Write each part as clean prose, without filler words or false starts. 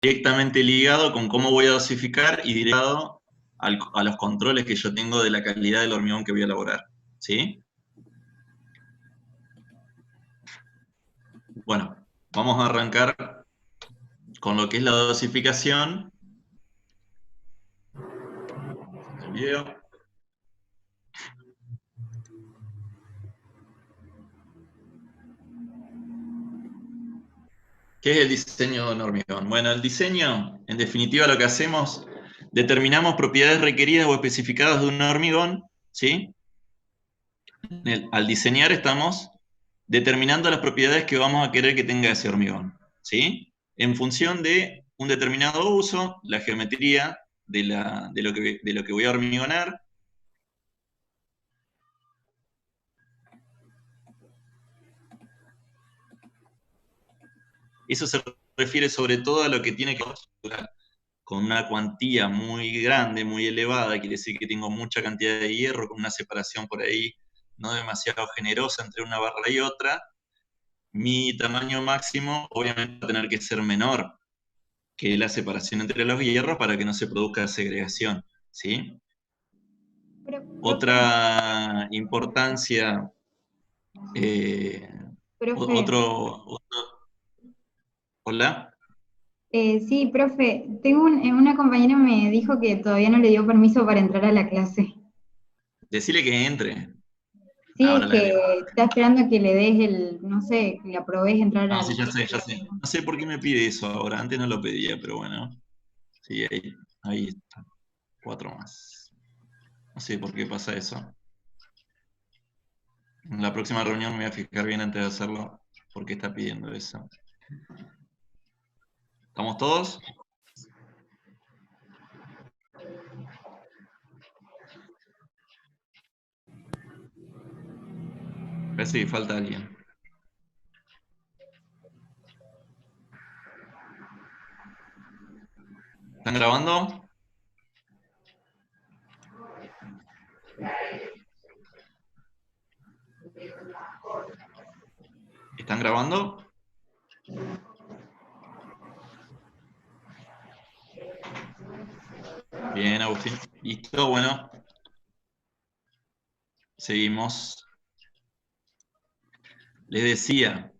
directamente ligado con cómo voy a dosificar y ligado a los controles que yo tengo de la calidad del hormigón que voy a elaborar, ¿sí? Bueno, vamos a arrancar con lo que es la dosificación. El video. ¿Qué es el diseño de un hormigón? Bueno, el diseño, en definitiva, lo que hacemos, determinamos propiedades requeridas o especificadas de un hormigón, ¿sí? Al diseñar estamos determinando las propiedades que vamos a querer que tenga ese hormigón, ¿sí? En función de un determinado uso, la geometría de lo que voy a hormigonar. Eso se refiere sobre todo a lo que tiene que ver con una cuantía muy grande, muy elevada, quiere decir que tengo mucha cantidad de hierro, con una separación por ahí no demasiado generosa entre una barra y otra. Mi tamaño máximo obviamente va a tener que ser menor que la separación entre los hierros para que no se produzca segregación, ¿sí? Profe, Otra importancia, eh, profe, hola, sí, profe, tengo una compañera me dijo que todavía no le dio permiso para entrar a la clase. decirle que entre, Sí, ahora es la que dejo. está esperando que le des no sé, que le aprobes entrar No, al sí, ya sé, ya curso. sé. No sé por qué me pide eso ahora, antes no lo pedía, pero bueno, sí, ahí está, 4 más. No sé por qué pasa eso. En la próxima reunión me voy a fijar bien antes de hacerlo, por qué está pidiendo eso. ¿Estamos todos? Parece que falta alguien. ¿Están grabando? ¿Están grabando? Bien, Agustín. Listo, bueno, seguimos. Les decía,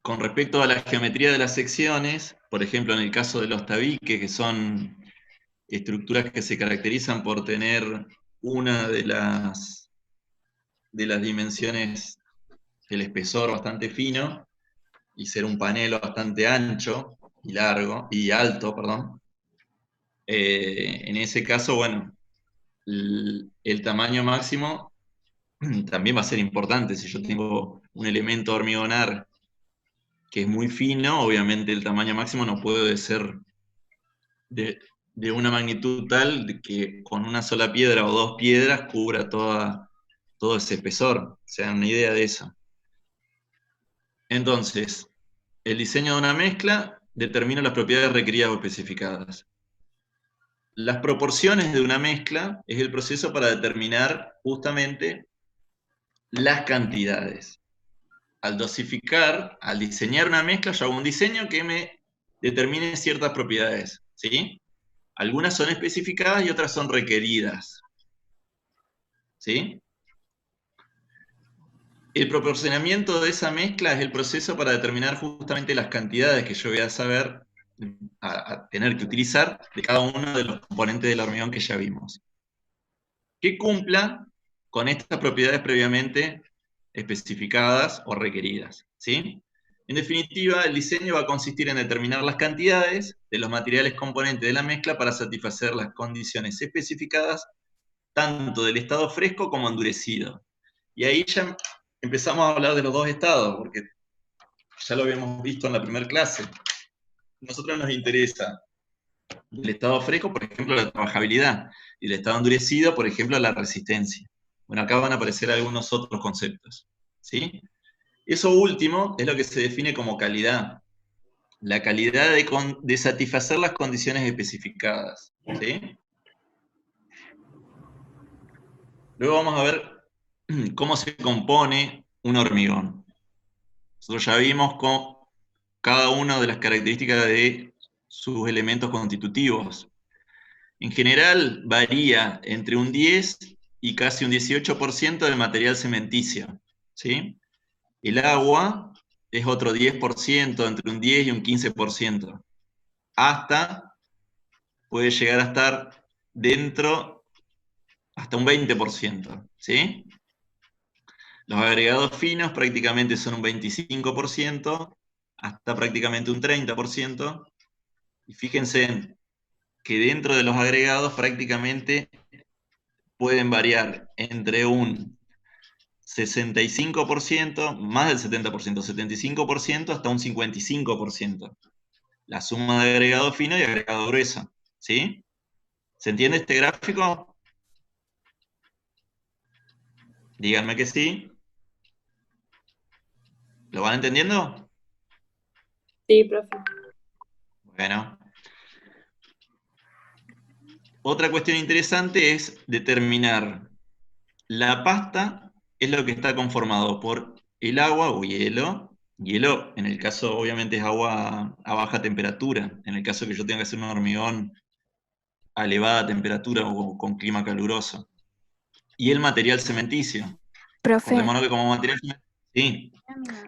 con respecto a la geometría de las secciones, por ejemplo, en el caso de los tabiques, que son estructuras que se caracterizan por tener una de las dimensiones del espesor bastante fino y ser un panelo bastante ancho y largo y alto, perdón. En ese caso, bueno, el tamaño máximo también va a ser importante. Si yo tengo un elemento hormigonar que es muy fino, obviamente el tamaño máximo no puede ser de, de una magnitud tal de que con una sola piedra o dos piedras cubra todo ese espesor. Se dan una idea de eso. Entonces, el diseño de una mezcla determina las propiedades requeridas o especificadas. Las proporciones de una mezcla es el proceso para determinar justamente las cantidades. Al dosificar, al diseñar una mezcla, yo hago un diseño que me determine ciertas propiedades, ¿sí? Algunas son especificadas y otras son requeridas, ¿sí? El proporcionamiento de esa mezcla es el proceso para determinar justamente las cantidades que yo voy a saber, a tener que utilizar de cada uno de los componentes del hormigón que ya vimos. Que cumpla con estas propiedades previamente especificadas o requeridas, ¿sí? En definitiva, el diseño va a consistir en determinar las cantidades de los materiales componentes de la mezcla para satisfacer las condiciones especificadas tanto del estado fresco como endurecido. Y ahí ya empezamos a hablar de los dos estados, porque ya lo habíamos visto en la primera clase. A nosotros nos interesa el estado fresco, por ejemplo, la trabajabilidad, y el estado endurecido, por ejemplo, la resistencia. Bueno, acá van a aparecer algunos otros conceptos, ¿sí? Eso último es lo que se define como calidad, la calidad de satisfacer las condiciones especificadas, ¿sí? Luego vamos a ver cómo se compone un hormigón. Nosotros ya vimos con cada una de las características de sus elementos constitutivos. En general varía entre un 10 y casi un 18% del material cementicio, ¿sí? El agua es otro 10%, entre un 10 y un 15%. Hasta puede llegar a estar dentro hasta un 20%, ¿sí? Los agregados finos prácticamente son un 25%, hasta prácticamente un 30%. Y fíjense que dentro de los agregados prácticamente pueden variar entre un 65%, más del 70%, 75%, hasta un 55%. La suma de agregado fino y agregado grueso, ¿sí? ¿Se entiende este gráfico? Díganme que sí. ¿Lo van entendiendo? Sí, profe. Bueno. Otra cuestión interesante es determinar la pasta es lo que está conformado por el agua o hielo. Hielo, en el caso, obviamente, es agua a baja temperatura. En el caso que yo tenga que hacer un hormigón a elevada temperatura o con clima caluroso. Y el material cementicio. Profe, Acordémonos que como material cementicio. Sí,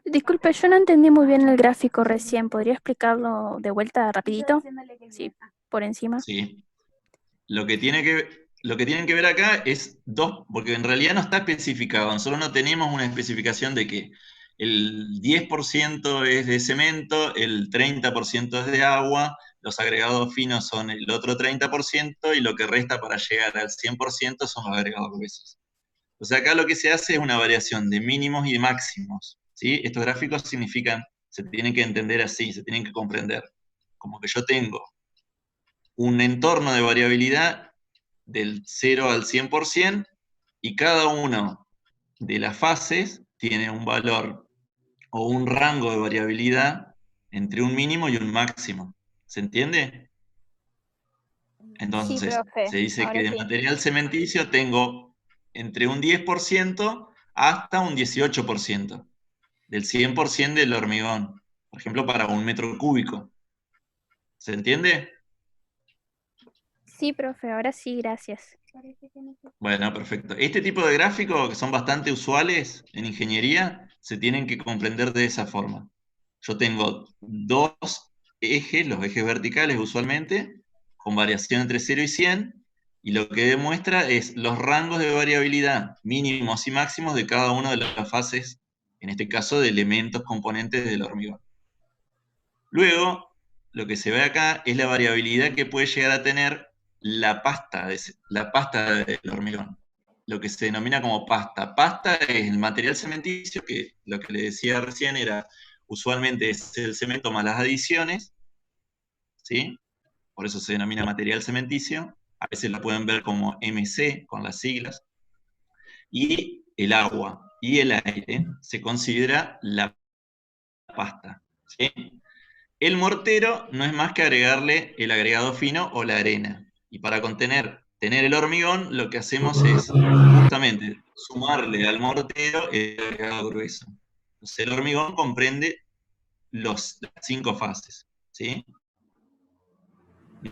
disculpe, yo no entendí muy bien el gráfico recién. ¿Podría explicarlo de vuelta rapidito? Sí, por encima. sí. Lo que tienen que ver acá es dos, porque en realidad no está especificado. Nosotros no tenemos una especificación de que el 10% es de cemento, el 30% es de agua, los agregados finos son el otro 30% y lo que resta para llegar al 100% son los agregados gruesos. O sea, acá lo que se hace es una variación de mínimos y de máximos, ¿sí? Estos gráficos significan, se tienen que entender así, se tienen que comprender. Como que yo tengo un entorno de variabilidad del 0 al 100% y cada una de las fases tiene un valor o un rango de variabilidad entre un mínimo y un máximo. ¿Se entiende? Sí, Entonces, profe, se dice que ahora de sí. material cementicio tengo entre un 10% hasta un 18% del 100% del hormigón. Por ejemplo, para un metro cúbico. ¿Se entiende? Sí, profe, ahora sí, gracias. Bueno, perfecto. Este tipo de gráficos, que son bastante usuales en ingeniería, se tienen que comprender de esa forma. Yo tengo dos ejes, los ejes verticales usualmente, con variación entre 0 y 100, y lo que demuestra es los rangos de variabilidad mínimos y máximos de cada una de las fases, en este caso de elementos componentes del hormigón. Luego, lo que se ve acá es la variabilidad que puede llegar a tener la pasta del hormigón, lo que se denomina como pasta. Pasta es el material cementicio, que lo que le decía recién era, usualmente es el cemento más las adiciones, ¿sí? Por eso se denomina material cementicio. A veces lo pueden ver como MC, con las siglas. Y el agua y el aire se considera la pasta, ¿sí? El mortero no es más que agregarle el agregado fino o la arena. Y para tener el hormigón, lo que hacemos es justamente sumarle al mortero el agregado grueso. Entonces el hormigón comprende las 5 fases, ¿sí?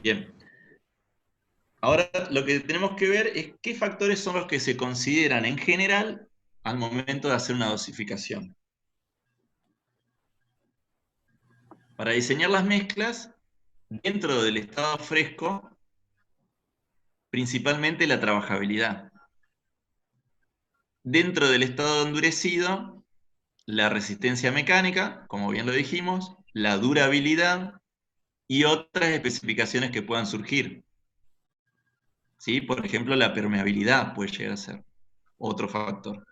Bien. Ahora lo que tenemos que ver es qué factores son los que se consideran en general al momento de hacer una dosificación. Para diseñar las mezclas, dentro del estado fresco, principalmente la trabajabilidad. Dentro del estado endurecido, la resistencia mecánica, como bien lo dijimos, la durabilidad y otras especificaciones que puedan surgir. ¿Sí? Por ejemplo, la permeabilidad puede llegar a ser otro factor.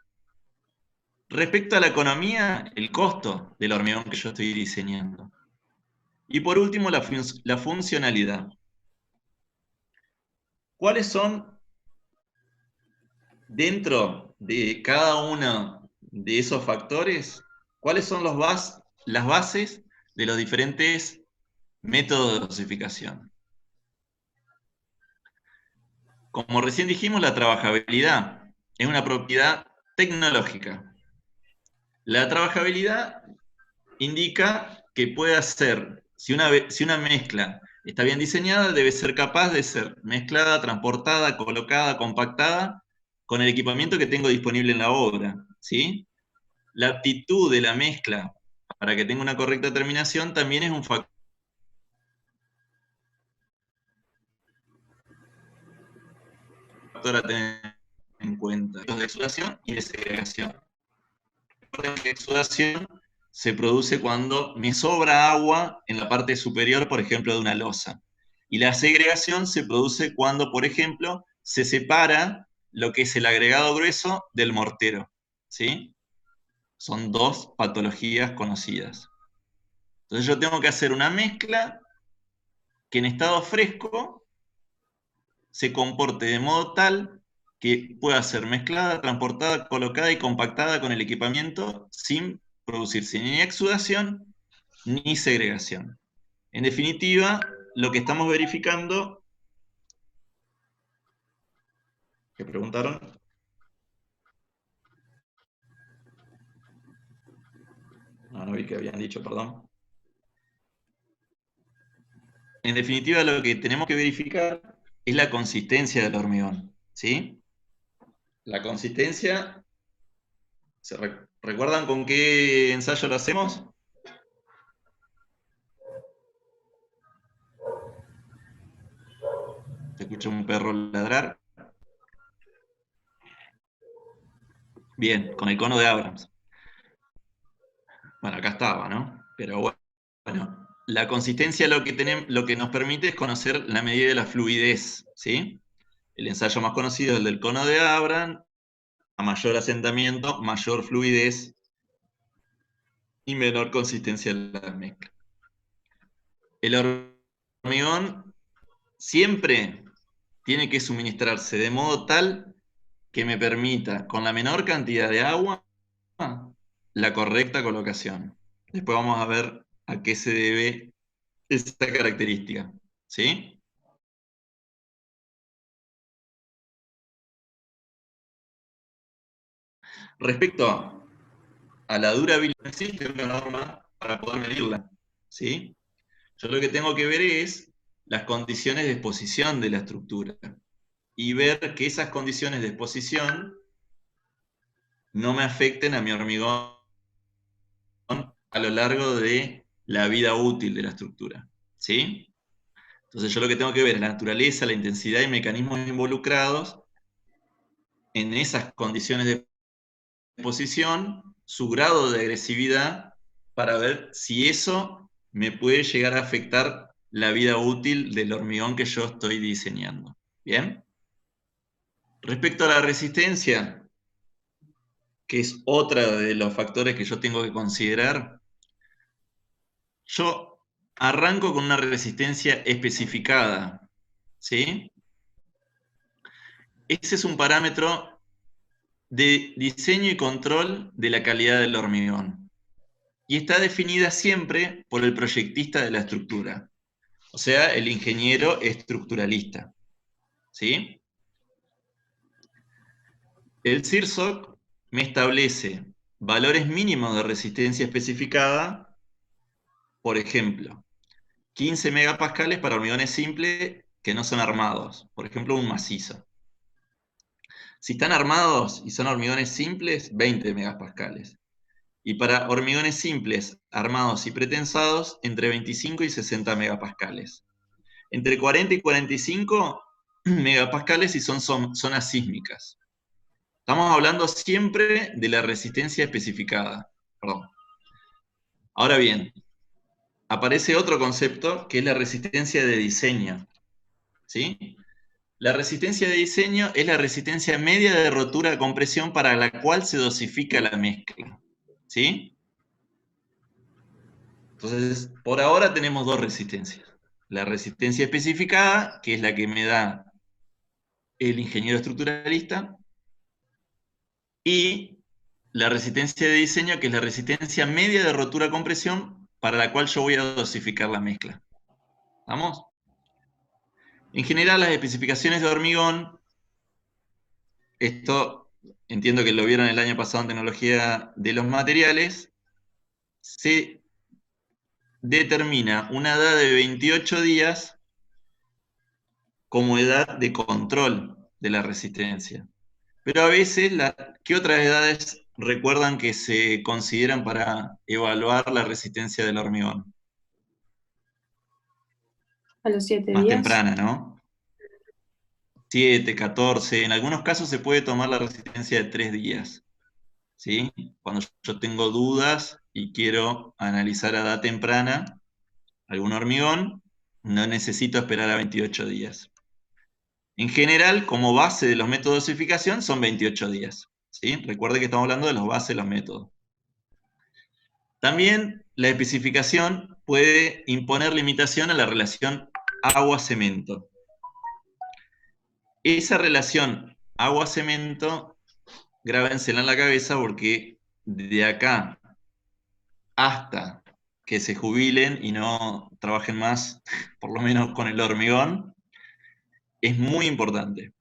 Respecto a la economía, el costo del hormigón que yo estoy diseñando. Y por último, la funcionalidad. ¿Cuáles son, dentro de cada uno de esos factores, cuáles son las bases de los diferentes métodos de dosificación? Como recién dijimos, la trabajabilidad es una propiedad tecnológica. La trabajabilidad indica que puede hacer, si una mezcla Está bien diseñada, debe ser capaz de ser mezclada, transportada, colocada, compactada con el equipamiento que tengo disponible en la obra, ¿sí? La aptitud de la mezcla para que tenga una correcta terminación también es un factor a tener en cuenta. Los de exudación y de segregación. La exudación se produce cuando me sobra agua en la parte superior, por ejemplo, de una losa. Y la segregación se produce cuando, por ejemplo, se separa lo que es el agregado grueso del mortero, ¿sí? Son dos patologías conocidas. Entonces yo tengo que hacer una mezcla que en estado fresco se comporte de modo tal que pueda ser mezclada, transportada, colocada y compactada con el equipamiento sin producirse ni exudación ni segregación. En definitiva, lo que estamos verificando... ¿Qué preguntaron? No vi que habían dicho, perdón. En definitiva, lo que tenemos que verificar es la consistencia del hormigón, ¿sí? La consistencia... ¿Recuerdan con qué ensayo lo hacemos? Se escucha un perro ladrar. Bien, con el cono de Abrams. Bueno, acá estaba, ¿no? Pero bueno, la consistencia lo que nos permite es conocer la medida de la fluidez, ¿sí? El ensayo más conocido es el del cono de Abrams. A mayor asentamiento, mayor fluidez y menor consistencia de la mezcla. El hormigón siempre tiene que suministrarse de modo tal que me permita, con la menor cantidad de agua, la correcta colocación. Después vamos a ver a qué se debe esta característica, ¿sí? Respecto a la durabilidad, no existe una norma para poder medirla, ¿sí? Yo lo que tengo que ver es las condiciones de exposición de la estructura y ver que esas condiciones de exposición no me afecten a mi hormigón a lo largo de la vida útil de la estructura, ¿sí? Entonces yo lo que tengo que ver es la naturaleza, la intensidad y mecanismos involucrados en esas condiciones de exposición, su grado de agresividad, para ver si eso me puede llegar a afectar la vida útil del hormigón que yo estoy diseñando. ¿Bien? Respecto a la resistencia, que es otro de los factores que yo tengo que considerar, yo arranco con una resistencia especificada, ¿sí? Ese es un parámetro de diseño y control de la calidad del hormigón. Y está definida siempre por el proyectista de la estructura, o sea, el ingeniero estructuralista, ¿sí? El CIRSOC me establece valores mínimos de resistencia especificada, por ejemplo, 15 megapascales para hormigones simples que no son armados, por ejemplo, un macizo. Si están armados y son hormigones simples, 20 megapascales. Y para hormigones simples, armados y pretensados, entre 25 y 60 megapascales. Entre 40 y 45 megapascales si son zonas sísmicas. Estamos hablando siempre de la resistencia especificada. Perdón. Ahora bien, aparece otro concepto que es la resistencia de diseño, ¿sí? La resistencia de diseño es la resistencia media de rotura de compresión para la cual se dosifica la mezcla, ¿sí? Entonces, por ahora tenemos dos resistencias. La resistencia especificada, que es la que me da el ingeniero estructuralista, y la resistencia de diseño, que es la resistencia media de rotura a compresión, para la cual yo voy a dosificar la mezcla. ¿Vamos? En general, las especificaciones de hormigón, esto entiendo que lo vieron el año pasado en tecnología de los materiales, se determina una edad de 28 días como edad de control de la resistencia. Pero a veces, ¿qué otras edades recuerdan que se consideran para evaluar la resistencia del hormigón? A los 7 Más días. temprana, ¿no? 7, 14, en algunos casos se puede tomar la resistencia de 3 días, ¿sí? Cuando yo tengo dudas y quiero analizar a edad temprana algún hormigón, no necesito esperar a 28 días. En general, como base de los métodos de dosificación, son 28 días, ¿sí? Recuerde que estamos hablando de los bases de los métodos. También la especificación puede imponer limitación a la relación agua-cemento. Esa relación agua-cemento, grábensela en la cabeza porque de acá hasta que se jubilen y no trabajen más, por lo menos con el hormigón, es muy importante.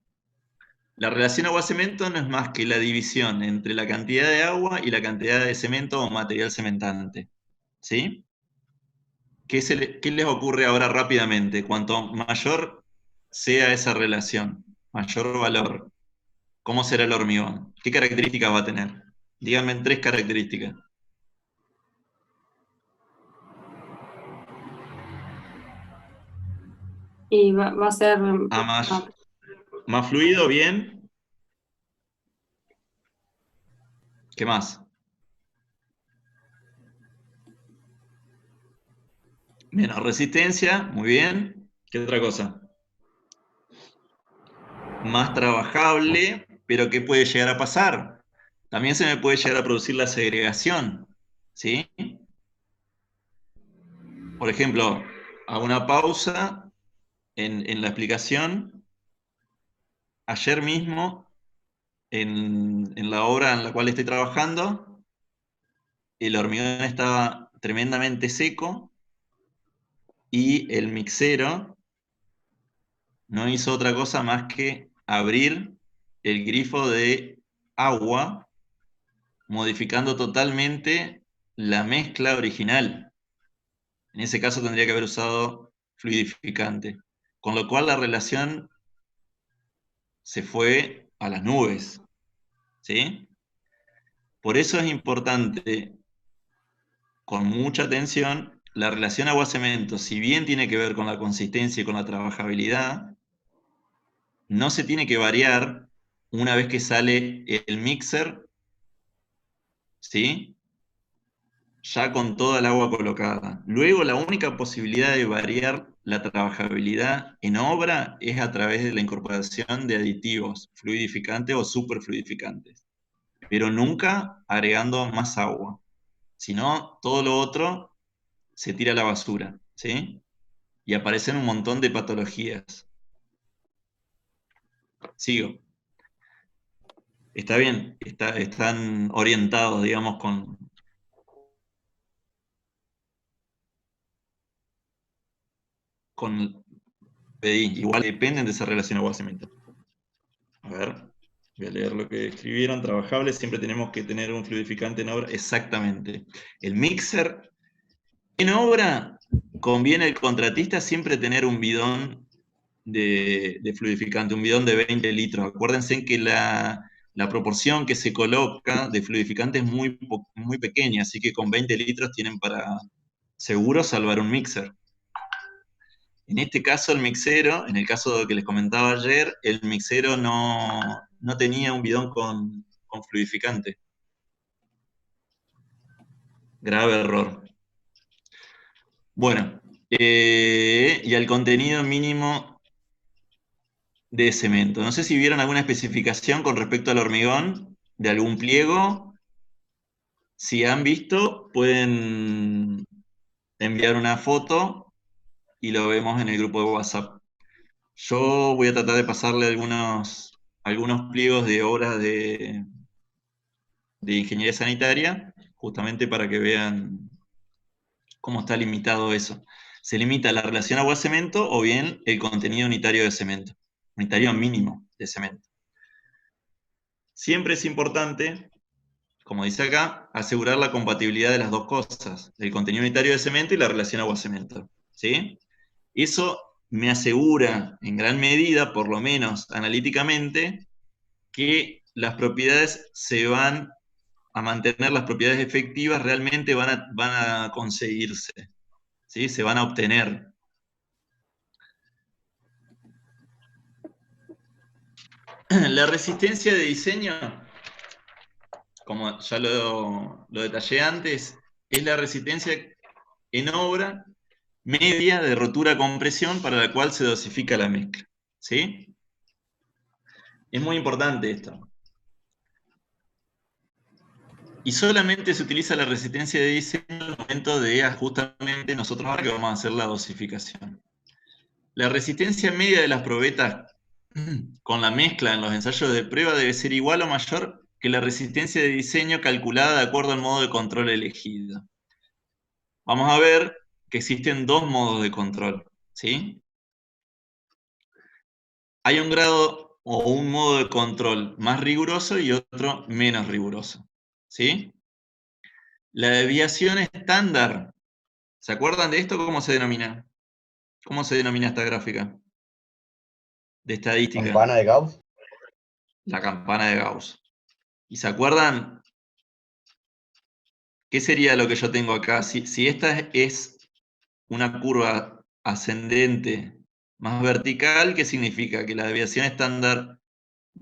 La relación agua-cemento no es más que la división entre la cantidad de agua y la cantidad de cemento o material cementante, ¿sí? ¿Qué les ocurre ahora rápidamente? Cuanto mayor sea esa relación, mayor valor, ¿cómo será el hormigón? ¿Qué características va a tener? Díganme en 3 características. Y va a ser... Más fluido, bien. ¿Qué más? Menos resistencia, muy bien. ¿Qué otra cosa? Más trabajable, pero ¿qué puede llegar a pasar? También se me puede llegar a producir la segregación, ¿sí? Por ejemplo, hago una pausa en la explicación. Ayer mismo, en la obra en la cual estoy trabajando, el hormigón estaba tremendamente seco y el mixero no hizo otra cosa más que abrir el grifo de agua, modificando totalmente la mezcla original. En ese caso tendría que haber usado fluidificante, con lo cual la relación se fue a las nubes, ¿sí? Por eso es importante, con mucha atención, la relación agua-cemento, si bien tiene que ver con la consistencia y con la trabajabilidad, no se tiene que variar una vez que sale el mixer, ¿sí? Ya con toda el agua colocada. Luego, la única posibilidad de variar la trabajabilidad en obra es a través de la incorporación de aditivos fluidificantes o superfluidificantes, pero nunca agregando más agua. Si no, todo lo otro se tira a la basura, ¿sí? Y aparecen un montón de patologías. Sigo. Está bien, están orientados, digamos, con PDI. Igual dependen de esa relación agua-cemento. A ver, voy a leer lo que escribieron. Trabajables, siempre tenemos que tener un fluidificante en obra. Exactamente. El mixer, en obra, conviene al contratista siempre tener un bidón de fluidificante, un bidón de 20 litros. Acuérdense que la proporción que se coloca de fluidificante es muy pequeña, así que con 20 litros tienen para seguro salvar un mixer. En este caso el mixero, en el caso que les comentaba ayer, el mixero no tenía un bidón con fluidificante. Grave error. Bueno, y al contenido mínimo de cemento. No sé si vieron alguna especificación con respecto al hormigón de algún pliego. Si han visto, pueden enviar una foto y lo vemos en el grupo de WhatsApp. Yo voy a tratar de pasarle algunos pliegos de obras de ingeniería sanitaria, justamente para que vean cómo está limitado eso. Se limita la relación agua-cemento o bien el contenido unitario de cemento, unitario mínimo de cemento. Siempre es importante, como dice acá, asegurar la compatibilidad de las dos cosas, el contenido unitario de cemento y la relación agua-cemento, ¿sí? Eso me asegura, en gran medida, por lo menos analíticamente, que las propiedades se van a mantener, las propiedades efectivas realmente van a conseguirse, ¿sí? Se van a obtener. La resistencia de diseño, como ya lo detallé antes, es la resistencia en obra media de rotura-compresión para la cual se dosifica la mezcla, ¿sí? Es muy importante esto. Y solamente se utiliza la resistencia de diseño en el momento de justamente nosotros ahora que vamos a hacer la dosificación. La resistencia media de las probetas con la mezcla en los ensayos de prueba debe ser igual o mayor que la resistencia de diseño calculada de acuerdo al modo de control elegido. Vamos a ver que existen dos modos de control, ¿sí? Hay un grado o un modo de control más riguroso y otro menos riguroso, ¿sí? La desviación estándar, ¿se acuerdan de esto? ¿Cómo se denomina? ¿Cómo se denomina esta gráfica de estadística? Campana de Gauss. La campana de Gauss. ¿Y se acuerdan qué sería lo que yo tengo acá? Si esta es una curva ascendente más vertical, ¿qué significa? Que la desviación estándar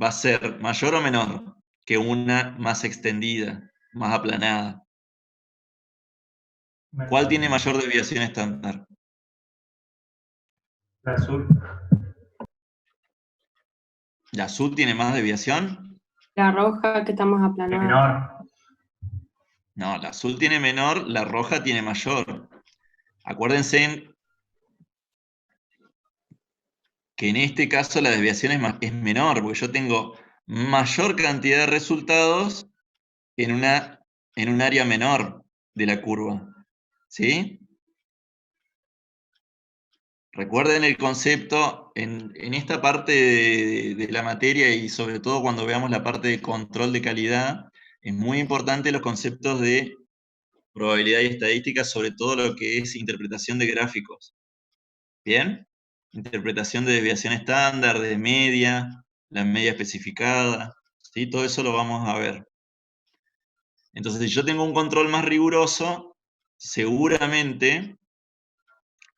va a ser mayor o menor que una más extendida, más aplanada. ¿Cuál tiene mayor desviación estándar? La azul. ¿La azul tiene más desviación? La roja que está más aplanada. Menor. No, la azul tiene menor, la roja tiene mayor. Acuérdense que en este caso la desviación es menor, porque yo tengo mayor cantidad de resultados en un área menor de la curva. ¿Sí? Recuerden el concepto en esta parte de la materia y sobre todo cuando veamos la parte de control de calidad, es muy importante los conceptos de probabilidad y estadística, sobre todo lo que es interpretación de gráficos. ¿Bien? Interpretación de desviación estándar, de media, la media especificada, ¿sí? Todo eso lo vamos a ver. Entonces, si yo tengo un control más riguroso, seguramente,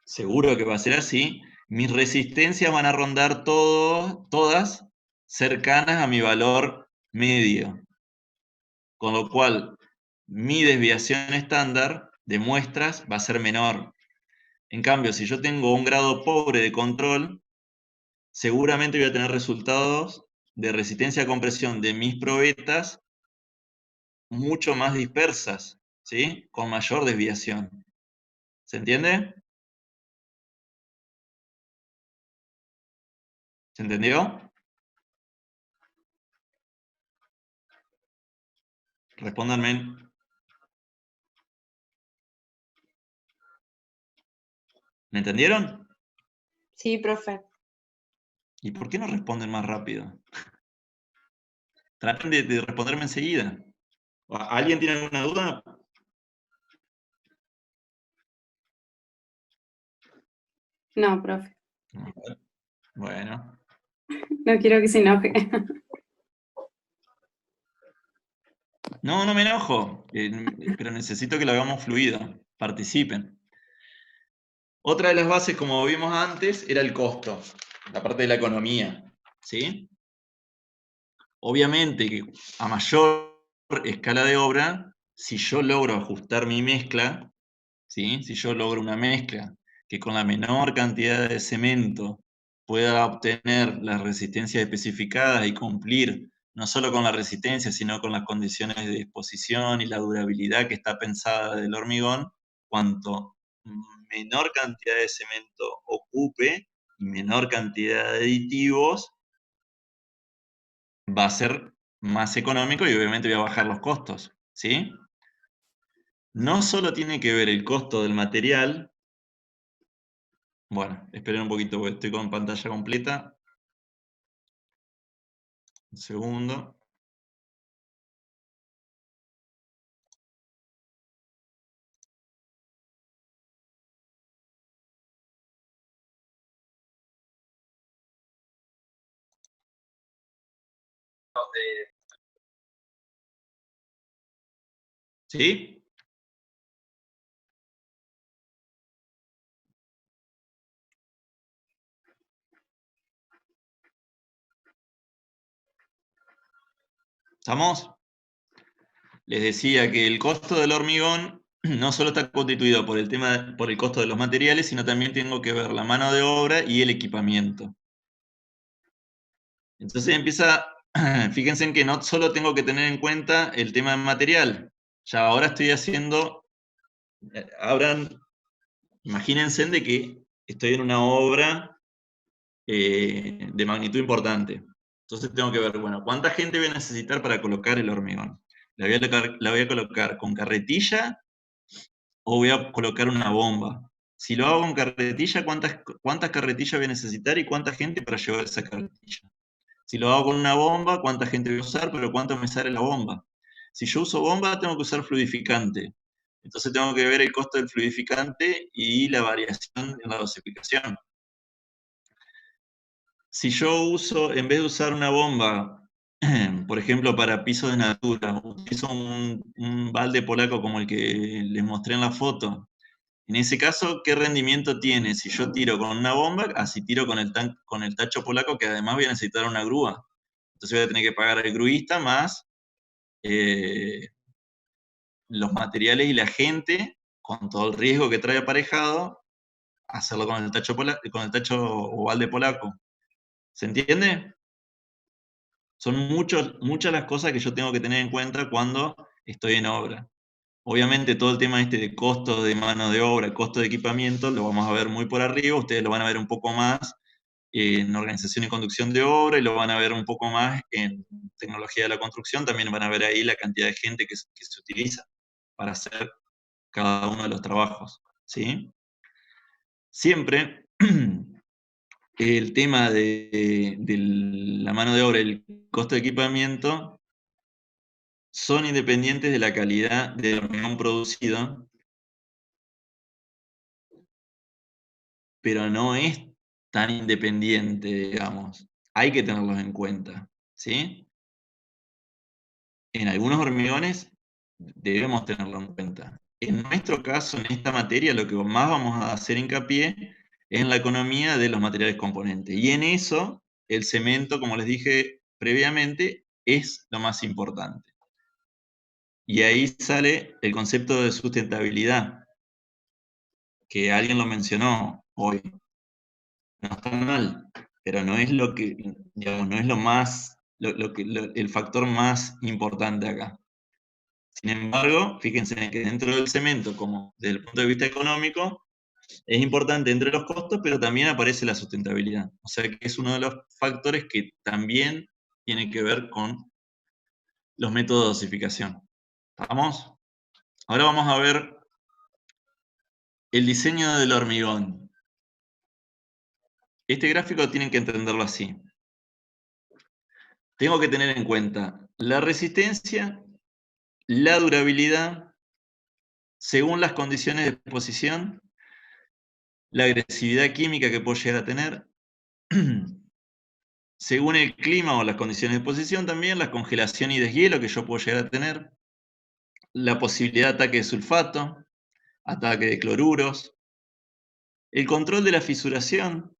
seguro que va a ser así, mis resistencias van a rondar todas cercanas a mi valor medio. Con lo cual, mi desviación estándar de muestras va a ser menor. En cambio, si yo tengo un grado pobre de control, seguramente voy a tener resultados de resistencia a compresión de mis probetas mucho más dispersas, ¿sí? Con mayor desviación. ¿Se entiende? ¿Se entendió? Respóndanme. ¿Me entendieron? Sí, profe. ¿Y por qué no responden más rápido? Traten de responderme enseguida. ¿Alguien tiene alguna duda? No, profe. Bueno. No quiero que se enoje. No, no me enojo, pero necesito que lo hagamos fluido. Participen. Otra de las bases, como vimos antes, era el costo, la parte de la economía, ¿sí? Obviamente que a mayor escala de obra, si yo logro ajustar mi mezcla, ¿sí? Si yo logro una mezcla que con la menor cantidad de cemento pueda obtener las resistencias especificadas y cumplir no solo con la resistencia, sino con las condiciones de disposición y la durabilidad que está pensada del hormigón, cuanto menor cantidad de cemento ocupe y menor cantidad de aditivos, va a ser más económico y obviamente voy a bajar los costos, ¿sí? No solo tiene que ver el costo del material. Bueno, esperen un poquito porque estoy con pantalla completa. Un segundo. ¿Sí? ¿Estamos? Les decía que el costo del hormigón no solo está constituido por el costo de los materiales, sino también tengo que ver la mano de obra y el equipamiento. Entonces fíjense en que no solo tengo que tener en cuenta el tema del material, ya ahora estoy haciendo, imagínense de que estoy en una obra de magnitud importante. Entonces tengo que ver, bueno, ¿cuánta gente voy a necesitar para colocar el hormigón? ¿La voy a colocar con carretilla o voy a colocar una bomba? Si lo hago con carretilla, ¿cuántas carretillas voy a necesitar y cuánta gente para llevar esa carretilla? Si lo hago con una bomba, ¿cuánta gente voy a usar? Pero ¿cuánto me sale la bomba? Si yo uso bomba, tengo que usar fluidificante. Entonces tengo que ver el costo del fluidificante y la variación en la dosificación. Si yo uso, en vez de usar una bomba, por ejemplo, para pisos de Natura, utilizo un balde polaco como el que les mostré en la foto, en ese caso, ¿qué rendimiento tiene si yo tiro con una bomba, así tiro con el tacho polaco, que además voy a necesitar una grúa? Entonces voy a tener que pagar al gruista más los materiales y la gente, con todo el riesgo que trae aparejado, hacerlo con el tacho o balde polaco. ¿Se entiende? Son muchas las cosas que yo tengo que tener en cuenta cuando estoy en obra. Obviamente todo el tema de costo de mano de obra, costo de equipamiento, lo vamos a ver muy por arriba, ustedes lo van a ver un poco más en organización y conducción de obra, y lo van a ver un poco más en tecnología de la construcción, también van a ver ahí la cantidad de gente que se utiliza para hacer cada uno de los trabajos, ¿sí? Siempre el tema de la mano de obra y el costo de equipamiento son independientes de la calidad del hormigón producido, pero no es tan independiente, digamos. Hay que tenerlos en cuenta, ¿sí? En algunos hormigones debemos tenerlo en cuenta. En nuestro caso, en esta materia, lo que más vamos a hacer hincapié es en la economía de los materiales componentes. Y en eso, el cemento, como les dije previamente, es lo más importante. Y ahí sale el concepto de sustentabilidad, que alguien lo mencionó hoy. No está mal, pero no es lo que, digamos, no es lo más, el factor más importante acá. Sin embargo, fíjense que dentro del cemento, como desde el punto de vista económico, es importante entre los costos, pero también aparece la sustentabilidad. O sea que es uno de los factores que también tiene que ver con los métodos de dosificación. ¿Vamos? Ahora vamos a ver el diseño del hormigón. Este gráfico tienen que entenderlo así. Tengo que tener en cuenta la resistencia, la durabilidad, según las condiciones de exposición, la agresividad química que puedo llegar a tener, según el clima o las condiciones de exposición también, la congelación y deshielo que yo puedo llegar a tener, la posibilidad de ataque de sulfato, ataque de cloruros, el control de la fisuración,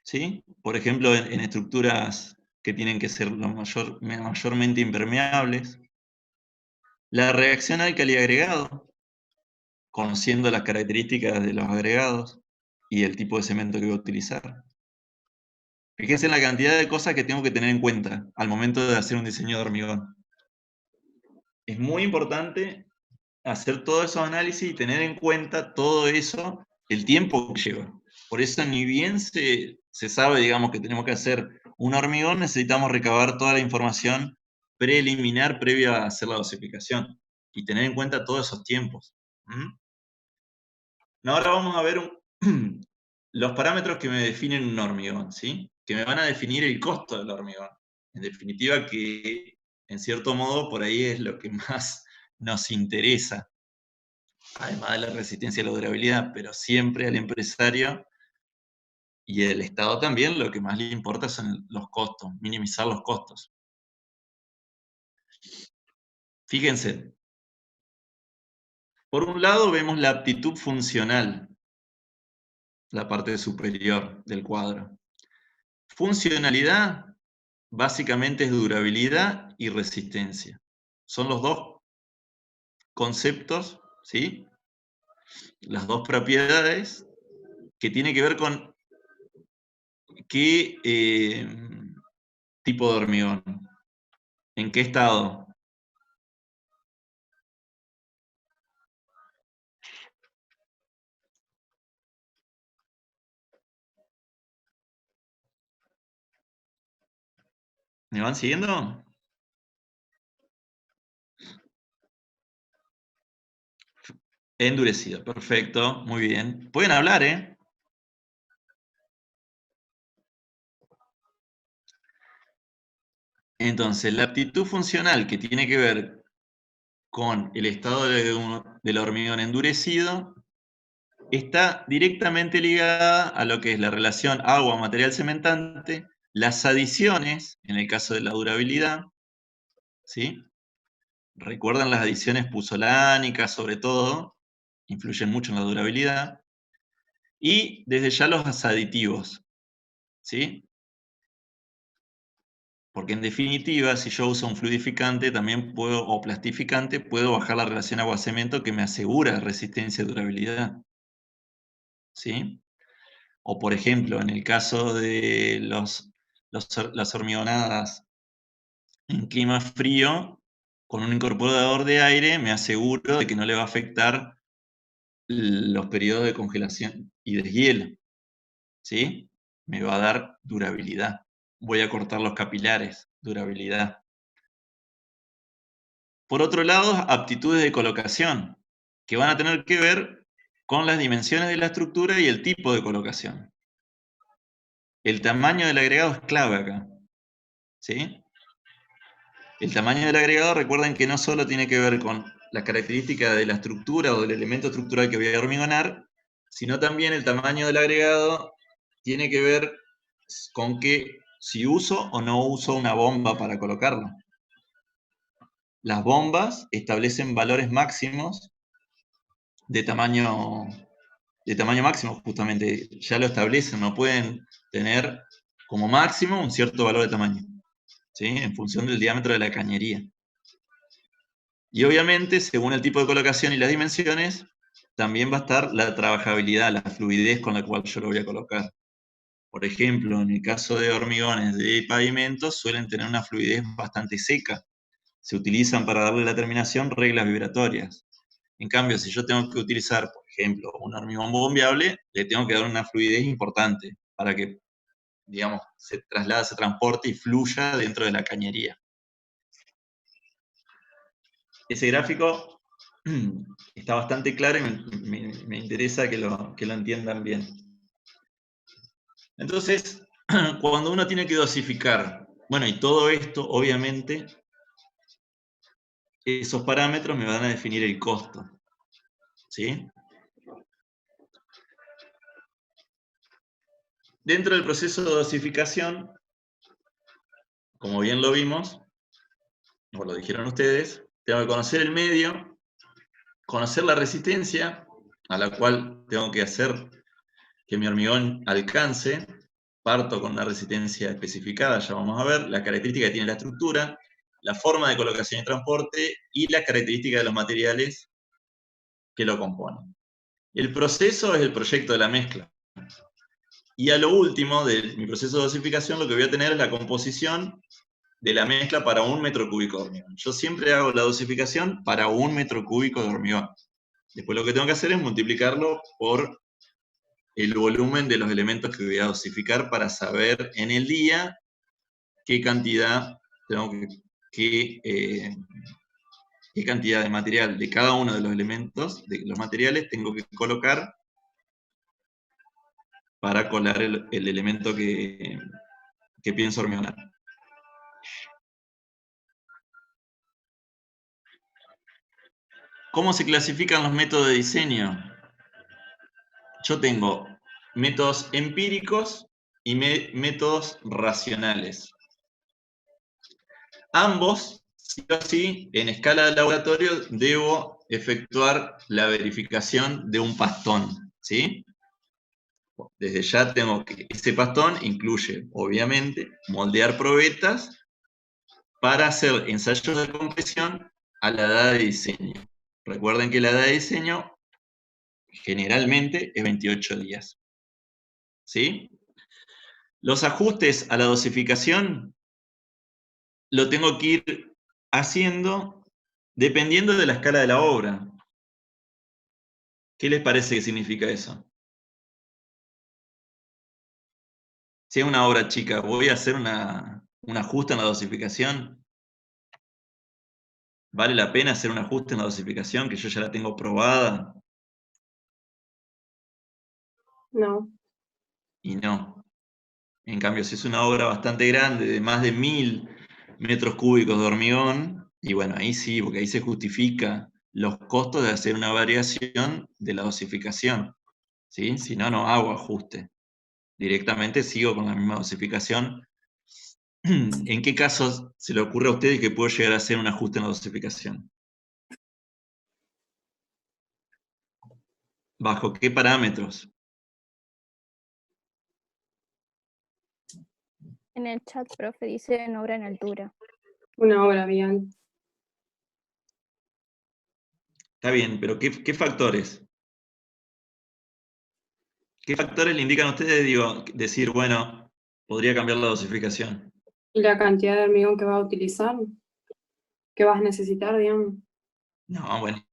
¿sí? Por ejemplo, en estructuras que tienen que ser mayormente impermeables, la reacción álcali-agregado, conociendo las características de los agregados y el tipo de cemento que voy a utilizar. Fíjense en la cantidad de cosas que tengo que tener en cuenta al momento de hacer un diseño de hormigón. Es muy importante hacer todos esos análisis y tener en cuenta todo eso, el tiempo que lleva. Por eso, ni bien se sabe, digamos, que tenemos que hacer un hormigón, necesitamos recabar toda la información preliminar previa a hacer la dosificación y tener en cuenta todos esos tiempos. Ahora vamos a ver los parámetros que me definen un hormigón, ¿sí? Que me van a definir el costo del hormigón. En definitiva, que en cierto modo por ahí es lo que más nos interesa, además de la resistencia y la durabilidad, pero siempre al empresario Y el Estado también lo que más le importa son los costos, minimizar los costos. Fíjense, por un lado vemos la aptitud funcional, la parte superior del cuadro. Funcionalidad básicamente es durabilidad y resistencia. Son los dos conceptos, ¿sí? Las dos propiedades que tienen que ver con qué tipo de hormigón, en qué estado. ¿Me van siguiendo? Endurecido, perfecto, muy bien. Pueden hablar, ¿eh? Entonces, la aptitud funcional que tiene que ver con el estado del hormigón endurecido está directamente ligada a lo que es la relación agua-material cementante, las adiciones, en el caso de la durabilidad, ¿sí? Recuerdan las adiciones puzolánicas, sobre todo, influyen mucho en la durabilidad, y desde ya los aditivos, ¿sí? Porque en definitiva, si yo uso un fluidificante también puedo, o plastificante, puedo bajar la relación agua-cemento que me asegura resistencia y durabilidad, ¿sí? O por ejemplo, en el caso de las hormigonadas en clima frío, con un incorporador de aire me aseguro de que no le va a afectar los periodos de congelación y deshielo, ¿sí? Me va a dar durabilidad. Voy a cortar los capilares, durabilidad. Por otro lado, aptitudes de colocación, que van a tener que ver con las dimensiones de la estructura y el tipo de colocación. El tamaño del agregado es clave acá, ¿sí? El tamaño del agregado, recuerden que no solo tiene que ver con la característica de la estructura o del elemento estructural que voy a hormigonar, sino también el tamaño del agregado tiene que ver con que si uso o no uso una bomba para colocarlo. Las bombas establecen valores máximos de tamaño máximo, justamente, ya lo establecen, no pueden tener como máximo un cierto valor de tamaño, ¿sí? En función del diámetro de la cañería. Y obviamente, según el tipo de colocación y las dimensiones, también va a estar la trabajabilidad, la fluidez con la cual yo lo voy a colocar. Por ejemplo, en el caso de hormigones de pavimento, suelen tener una fluidez bastante seca. Se utilizan para darle la terminación reglas vibratorias. En cambio, si yo tengo que utilizar, por ejemplo, un hormigón bombeable, le tengo que dar una fluidez importante para que, digamos, se traslade, se transporte y fluya dentro de la cañería. Ese gráfico está bastante claro y me interesa que lo entiendan bien. Entonces, cuando uno tiene que dosificar, bueno, y todo esto, obviamente, esos parámetros me van a definir el costo, ¿sí? Dentro del proceso de dosificación, como bien lo vimos, o lo dijeron ustedes, tengo que conocer el medio, conocer la resistencia, a la cual tengo que hacer que mi hormigón alcance. Parto con una resistencia especificada, ya vamos a ver, la característica que tiene la estructura, la forma de colocación y transporte, y la característica de los materiales que lo componen. El proceso es el proyecto de la mezcla. Y a lo último de mi proceso de dosificación, lo que voy a tener es la composición de la mezcla para 1 metro cúbico de hormigón. Yo siempre hago la dosificación para 1 metro cúbico de hormigón. Después lo que tengo que hacer es multiplicarlo por el volumen de los elementos que voy a dosificar para saber en el día qué cantidad tengo qué cantidad de material de cada uno de los elementos, de los materiales, tengo que colocar para colar el elemento que pienso hormigonar. ¿Cómo se clasifican los métodos de diseño? Yo tengo métodos empíricos y métodos racionales. Ambos, sí o sí, en escala de laboratorio, debo efectuar la verificación de un pastón, ¿sí? Desde ya tengo que, ese pastón incluye, obviamente, moldear probetas para hacer ensayos de compresión a la edad de diseño. Recuerden que la edad de diseño generalmente es 28 días. ¿Sí? Los ajustes a la dosificación lo tengo que ir haciendo dependiendo de la escala de la obra. ¿Qué les parece que significa eso? Si es una obra chica, ¿voy a hacer un ajuste en la dosificación? ¿Vale la pena hacer un ajuste en la dosificación que yo ya la tengo probada? No. Y no. En cambio, si es una obra bastante grande, de más de 1000 metros cúbicos de hormigón, y bueno, ahí sí, porque ahí se justifica los costos de hacer una variación de la dosificación, ¿sí? Si no, no hago ajuste. Directamente sigo con la misma dosificación. ¿En qué casos se le ocurre a ustedes que puedo llegar a hacer un ajuste en la dosificación? ¿Bajo qué parámetros? En el chat, profe, dice en obra en altura. Una obra bien. Está bien, pero ¿qué factores? ¿Qué factores le indican a ustedes, digo, decir, bueno, podría cambiar la dosificación? Y la cantidad de hormigón que vas a utilizar, que vas a necesitar, digamos. No, bueno.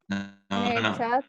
En el No. chat